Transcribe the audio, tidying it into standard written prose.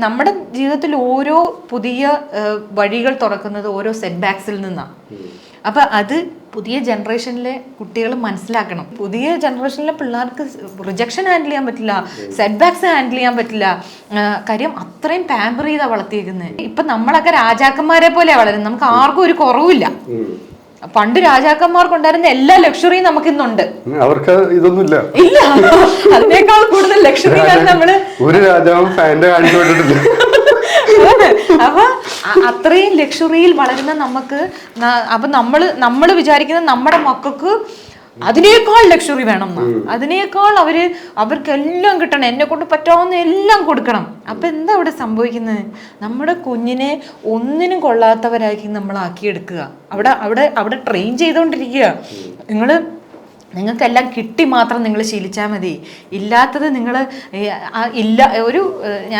നമ്മുടെ ജീവിതത്തിൽ ഓരോ പുതിയ വഴികൾ തുറക്കുന്നത് ഓരോ സെറ്റ് ബാക്സിൽ നിന്നാണ്. അപ്പൊ അത് പുതിയ ജനറേഷനിലെ കുട്ടികൾ മനസ്സിലാക്കണം. പുതിയ ജനറേഷനിലെ പിള്ളേർക്ക് റിജക്ഷൻ ഹാൻഡിൽ ചെയ്യാൻ പറ്റില്ല, സെറ്റ് ബാക്സ് ഹാൻഡിൽ ചെയ്യാൻ പറ്റില്ല. കാര്യം അത്രയും പാമ്പർ ചെയ്താ വളർത്തിയേക്കുന്നത്. ഇപ്പൊ നമ്മളൊക്കെ രാജാക്കന്മാരെ പോലെ വളരുന്നത്, നമുക്ക് ആർക്കും ഒരു കുറവില്ല. പണ്ട് രാജാക്കന്മാർക്കുണ്ടായിരുന്ന എല്ലാ ലക്ഷറിയും നമുക്ക് ഇന്നുണ്ട്, അവർക്ക് ഇതൊന്നും ഇല്ല. അതിനേക്കാൾ കൂടുതൽ ലക്ഷറിയാണ് നമ്മള്. ഒരു രാജാവും ഫാൻ്റെ കാണിച്ചുകൊണ്ടിട്ടില്ല. അപ്പൊ അത്രയും ലക്ഷറിയിൽ വളരുന്ന നമുക്ക്, അപ്പൊ നമ്മള് വിചാരിക്കുന്നത് നമ്മുടെ മക്കൾക്ക് അതിനേക്കാൾ ലക്ഷറി വേണം, അതിനേക്കാൾ അവർക്കെല്ലാം കിട്ടണം, എന്നെ കൊണ്ട് പറ്റാവുന്ന എല്ലാം കൊടുക്കണം. അപ്പൊ എന്താ അവിടെ സംഭവിക്കുന്നത്? നമ്മുടെ കുഞ്ഞിനെ ഒന്നിനും കൊള്ളാത്തവരാക്കി നമ്മളാക്കിയെടുക്കുക. അവിടെ ട്രെയിൻ ചെയ്തുകൊണ്ടിരിക്കുക. നിങ്ങൾക്കെല്ലാം കിട്ടി മാത്രം നിങ്ങൾ ശീലിച്ചാൽ മതി. ഇല്ലാത്തത് നിങ്ങൾ ഞാൻ